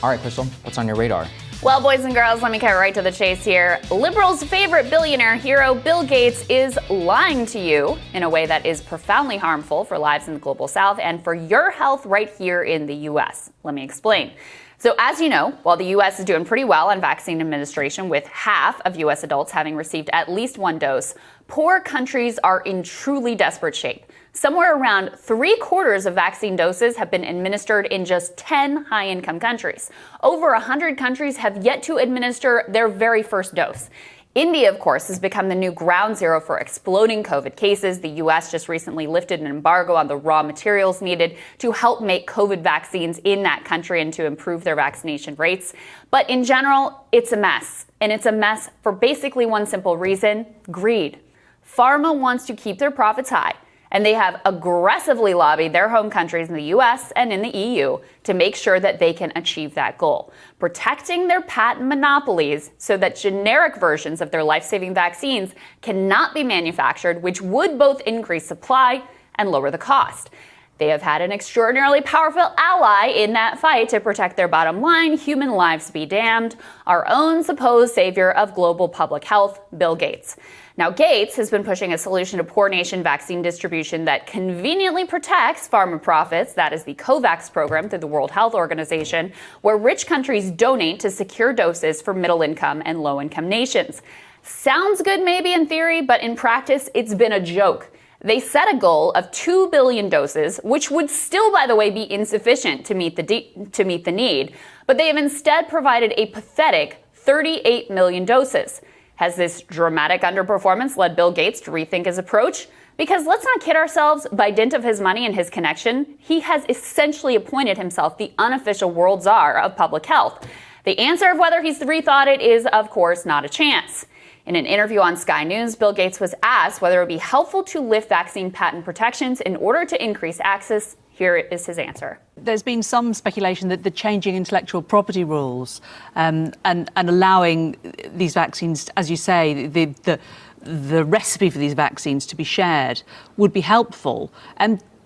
All right, Crystal, what's on your radar? Well, boys and girls, let me cut right to the chase here. Liberals' favorite billionaire hero, Bill Gates, is lying to you in a way that is profoundly harmful for lives in the global south and for your health right here in the U.S. Let me explain. So as you know, while the U.S. is doing pretty well on vaccine administration, with half of U.S. adults having received at least one dose, poor countries are in truly desperate shape. Somewhere around 3/4 of vaccine doses have been administered in just 10 high-income countries. Over 100 countries have yet to administer their very first dose. India, of course, has become the new ground zero for exploding COVID cases. The U.S. just recently lifted an embargo on the raw materials needed to help make COVID vaccines in that country and to improve their vaccination rates. But in general, it's a mess. And it's a mess for basically one simple reason: greed. Pharma wants to keep their profits high, and they have aggressively lobbied their home countries in the U.S. and in the EU to make sure that they can achieve that goal, protecting their patent monopolies so that generic versions of their life-saving vaccines cannot be manufactured, which would both increase supply and lower the cost. They have had an extraordinarily powerful ally in that fight to protect their bottom line: human lives be damned, our own supposed savior of global public health, Bill Gates. Now, Gates has been pushing a solution to poor nation vaccine distribution that conveniently protects pharma profits. That is the COVAX program through the World Health Organization, where rich countries donate to secure doses for middle-income and low-income nations. Sounds good maybe in theory, but in practice, it's been a joke. They set a goal of 2 billion doses, which would still, by the way, be insufficient to meet the need. But they have instead provided a pathetic 38 million doses. Has this dramatic underperformance led Bill Gates to rethink his approach? Because let's not kid ourselves, by dint of his money and his connection, he has essentially appointed himself the unofficial world czar of public health. The answer of whether he's rethought it is, of course, not a chance. In an interview on Sky News, Bill Gates was asked whether it would be helpful to lift vaccine patent protections in order to increase access. Here is his answer. There's been some speculation that the changing intellectual property rules and allowing these vaccines, as you say, the recipe for these vaccines to be shared would be helpful.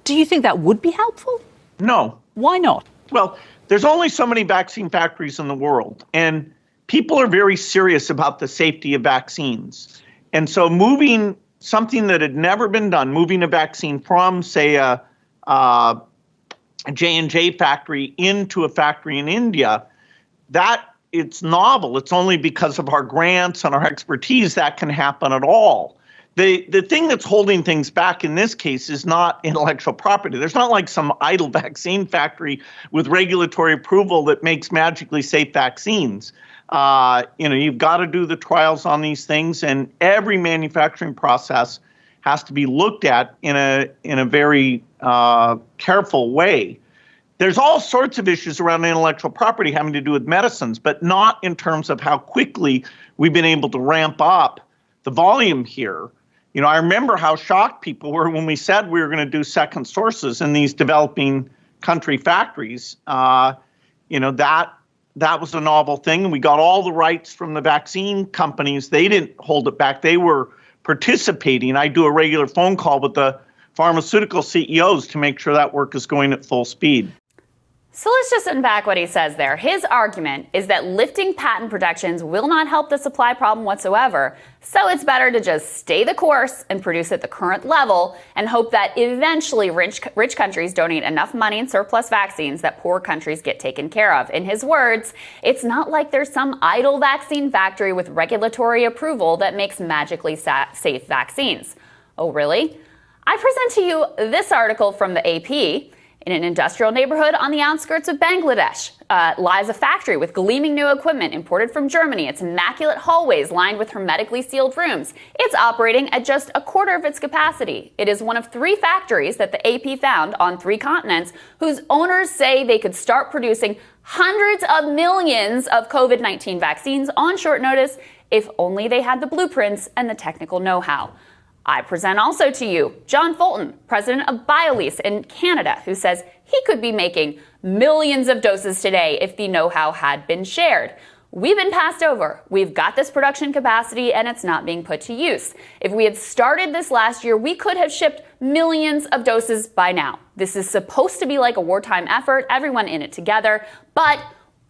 Do you think that would be helpful? No. Why not? Well, there's only so many vaccine factories in the world, and people are very serious about the safety of vaccines. And so moving something that had never been done, moving a vaccine from, say, a J&J factory into a factory in India, that it's novel. It's only because of our grants and our expertise that can happen at all. The thing that's holding things back in this case is not intellectual property. There's not like some idle vaccine factory with regulatory approval that makes magically safe vaccines. You've got to do the trials on these things, and every manufacturing process has to be looked at in a very careful way. There's all sorts of issues around intellectual property having to do with medicines, but not in terms of how quickly we've been able to ramp up the volume here. I remember how shocked people were when we said we were going to do second sources in these developing country factories. That was a novel thing. And we got all the rights from the vaccine companies. They didn't hold it back. They were participating. I do a regular phone call with the pharmaceutical CEOs to make sure that work is going at full speed. So let's just unpack what he says there. His argument is that lifting patent protections will not help the supply problem whatsoever. So it's better to just stay the course and produce at the current level and hope that eventually rich countries donate enough money and surplus vaccines that poor countries get taken care of. In his words, it's not like there's some idle vaccine factory with regulatory approval that makes magically safe vaccines. Oh, really? I present to you this article from the AP. In an industrial neighborhood on the outskirts of Bangladesh lies a factory with gleaming new equipment imported from Germany. Its immaculate hallways lined with hermetically sealed rooms. It's operating at just a quarter of its capacity. It is one of 3 factories that the AP found on 3 continents whose owners say they could start producing hundreds of millions of COVID-19 vaccines on short notice if only they had the blueprints and the technical know-how. I present also to you John Fulton, president of BioLease in Canada, who says he could be making millions of doses today if the know-how had been shared. We've been passed over. We've got this production capacity and it's not being put to use. If we had started this last year, we could have shipped millions of doses by now. This is supposed to be like a wartime effort, everyone in it together, but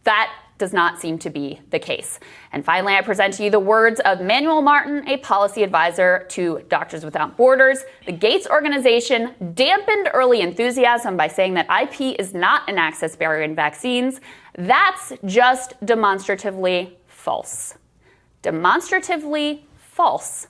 That does not seem to be the case. And finally, I present to you the words of Manuel Martin, a policy advisor to Doctors Without Borders. The Gates organization dampened early enthusiasm by saying that IP is not an access barrier in vaccines. That's just demonstratively false. Demonstratively false.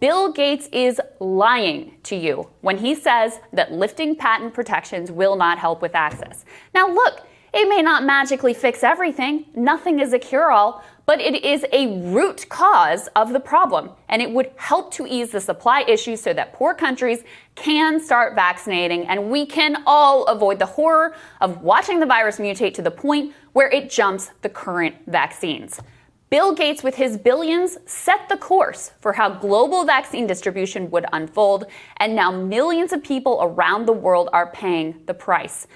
Bill Gates is lying to you when he says that lifting patent protections will not help with access. Now look, it may not magically fix everything. Nothing is a cure-all, but it is a root cause of the problem, and it would help to ease the supply issue so that poor countries can start vaccinating, and we can all avoid the horror of watching the virus mutate to the point where it jumps the current vaccines. Bill Gates, with his billions, set the course for how global vaccine distribution would unfold, and now millions of people around the world are paying the price.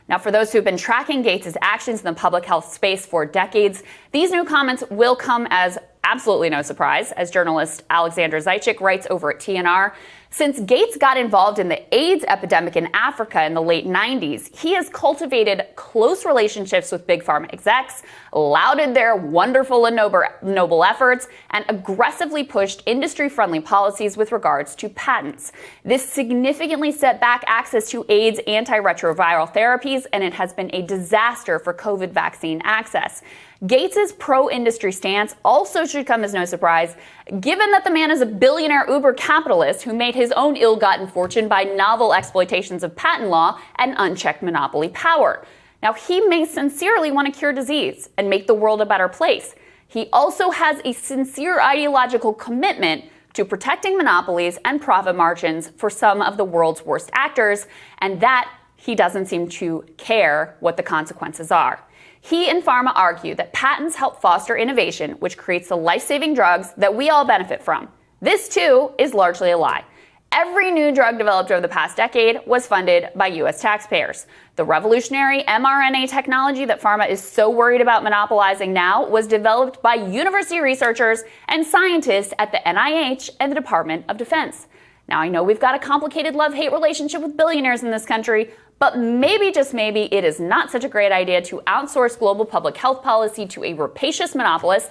Now, for those who've been tracking Gates' actions in the public health space for decades, these new comments will come as absolutely no surprise, as journalist Alexander Zaitchik writes over at TNR. Since Gates got involved in the AIDS epidemic in Africa in the late 90s, he has cultivated close relationships with big pharma execs, lauded their wonderful and noble efforts, and aggressively pushed industry-friendly policies with regards to patents. This significantly set back access to AIDS antiretroviral therapies, and it has been a disaster for COVID vaccine access. Gates' pro-industry stance also should come as no surprise, given that the man is a billionaire uber capitalist who made his own ill-gotten fortune by novel exploitations of patent law and unchecked monopoly power. Now, he may sincerely want to cure disease and make the world a better place. He also has a sincere ideological commitment to protecting monopolies and profit margins for some of the world's worst actors, and that he doesn't seem to care what the consequences are. He and pharma argue that patents help foster innovation, which creates the life-saving drugs that we all benefit from. This, too, is largely a lie. Every new drug developed over the past decade was funded by U.S. taxpayers. The revolutionary mRNA technology that pharma is so worried about monopolizing now was developed by university researchers and scientists at the NIH and the Department of Defense. Now, I know we've got a complicated love-hate relationship with billionaires in this country, but maybe, just maybe, it is not such a great idea to outsource global public health policy to a rapacious monopolist.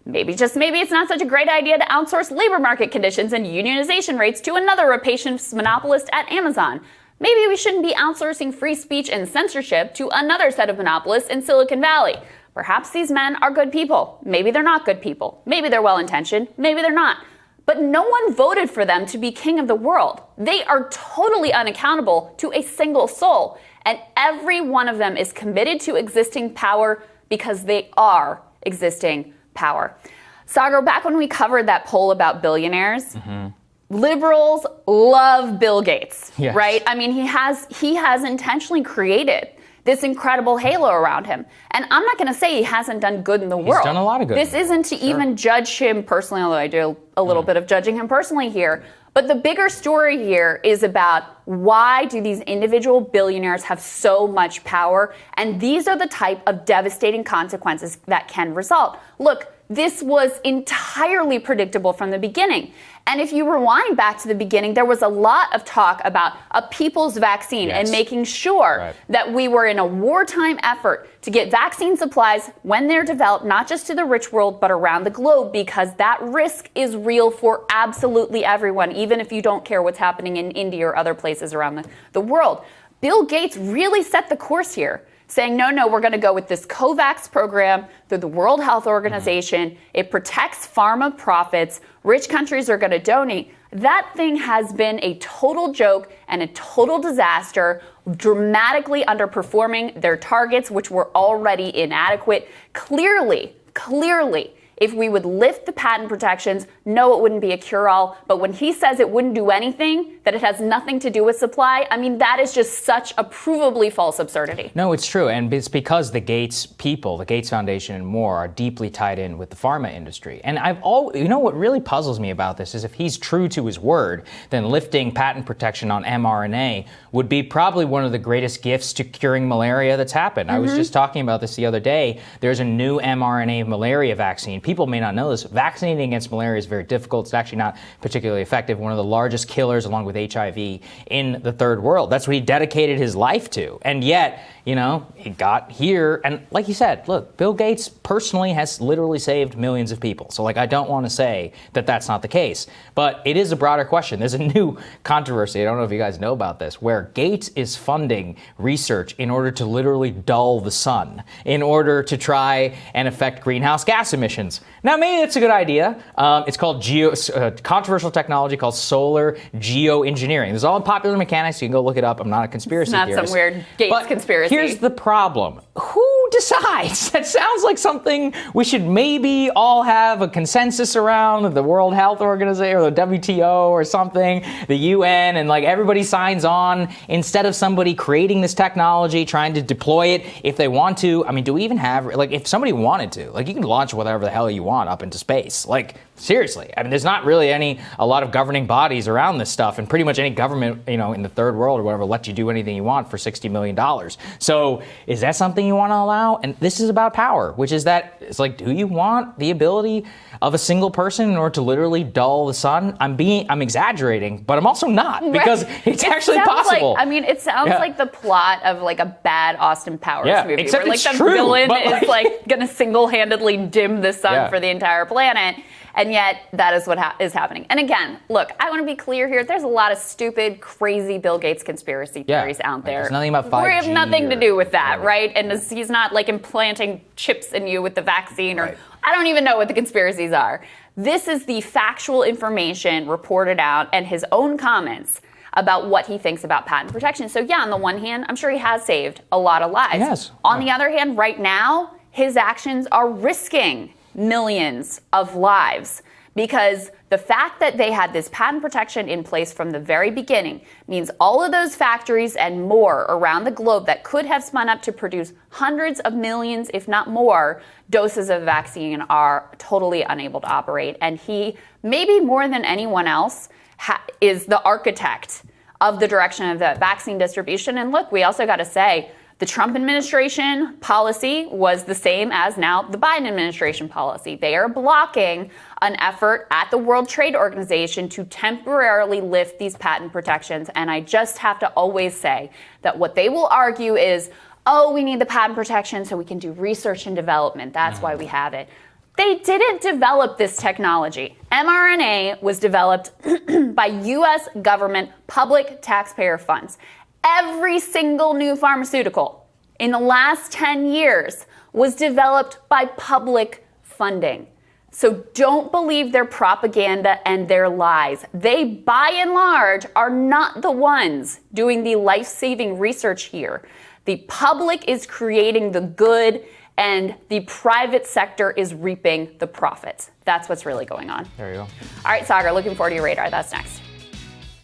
Maybe, just maybe, it's not such a great idea to outsource labor market conditions and unionization rates to another rapacious monopolist at Amazon. Maybe we shouldn't be outsourcing free speech and censorship to another set of monopolists in Silicon Valley. Perhaps these men are good people. Maybe they're not good people. Maybe they're well-intentioned. Maybe they're not. But no one voted for them to be king of the world. They are totally unaccountable to a single soul. And every one of them is committed to existing power because they are existing power. Sagar, back when we covered that poll about billionaires, liberals love Bill Gates, right? I mean, he has intentionally created this incredible halo around him. And I'm not going to say he hasn't done good in the world. He's done a lot of good. This isn't to even judge him personally, although I do a little bit of judging him personally here. But the bigger story here is about why do these individual billionaires have so much power? And these are the type of devastating consequences that can result. Look, this was entirely predictable from the beginning. And if you rewind back to the beginning, there was a lot of talk about a people's vaccine and making sure that we were in a wartime effort to get vaccine supplies when they're developed, not just to the rich world, but around the globe, because that risk is real for absolutely everyone, even if you don't care what's happening in India or other places around the world. Bill Gates really set the course here, saying, no, we're going to go with this COVAX program through the World Health Organization. It protects pharma profits. Rich countries are going to donate. That thing has been a total joke and a total disaster, dramatically underperforming their targets, which were already inadequate. Clearly, if we would lift the patent protections, no, it wouldn't be a cure-all. But when he says it wouldn't do anything, that it has nothing to do with supply, I mean, that is just such a provably false absurdity. No, it's true. And it's because the Gates people, the Gates Foundation and more, are deeply tied in with the pharma industry. And what really puzzles me about this is if he's true to his word, then lifting patent protection on mRNA would be probably one of the greatest gifts to curing malaria that's happened. I was just talking about this the other day. There's a new mRNA malaria vaccine. people may not know this, vaccinating against malaria is very difficult. It's actually not particularly effective. One of the largest killers, along with HIV, in the third world. That's what he dedicated his life to. And yet, he got here. And like you said, look, Bill Gates personally has literally saved millions of people. So, I don't want to say that that's not the case. But it is a broader question. There's a new controversy, I don't know if you guys know about this, where Gates is funding research in order to literally dull the sun, in order to try and affect greenhouse gas emissions. Now, maybe it's a good idea. It's called controversial technology called solar geoengineering. This is all in Popular Mechanics. You can go look it up. I'm not a conspiracy theorist. It's not some weird Gates conspiracy. Here's the problem. Who decides? That sounds like something we should maybe all have a consensus around, the World Health Organization or the WTO or something, the UN, and everybody signs on instead of somebody creating this technology, trying to deploy it if they want to. I mean, do we even have, if somebody wanted to, you can launch whatever the hell you want up into space. Seriously. I mean, there's not really a lot of governing bodies around this stuff, and pretty much any government, in the third world or whatever, let you do anything you want for $60 million. So is that something you want to allow? And this is about power, which is that it's do you want the ability of a single person in order to literally dull the sun? I'm exaggerating, but I'm also not, because it's actually possible. It sounds like the plot of a bad Austin Powers movie, except where it's the true, villain is going to single-handedly dim the sun for the entire planet. And yet, that is what is happening. And again, look, I want to be clear here. There's a lot of stupid, crazy Bill Gates conspiracy theories out there. There's nothing about 5G. We have nothing to do with that, right? And he's not implanting chips in you with the vaccine, or I don't even know what the conspiracies are. This is the factual information reported out and his own comments about what he thinks about patent protection. So on the one hand, I'm sure he has saved a lot of lives. Yes. On the other hand, right now, his actions are risking millions of lives, because the fact that they had this patent protection in place from the very beginning means all of those factories and more around the globe that could have spun up to produce hundreds of millions, if not more, doses of vaccine are totally unable to operate. And he, maybe more than anyone else, is the architect of the direction of the vaccine distribution. And look, we also got to say, the Trump administration policy was the same as now the Biden administration policy. They are blocking an effort at the World Trade Organization to temporarily lift these patent protections. And I just have to always say that what they will argue is, we need the patent protection so we can do research and development. That's why we have it. They didn't develop this technology. mRNA was developed by U.S. government public taxpayer funds. Every single new pharmaceutical in the last 10 years was developed by public funding. So don't believe their propaganda and their lies. They, by and large, are not the ones doing the life-saving research here. The public is creating the good, and the private sector is reaping the profits. That's what's really going on. There you go. All right, Sagar, looking forward to your radar. That's next.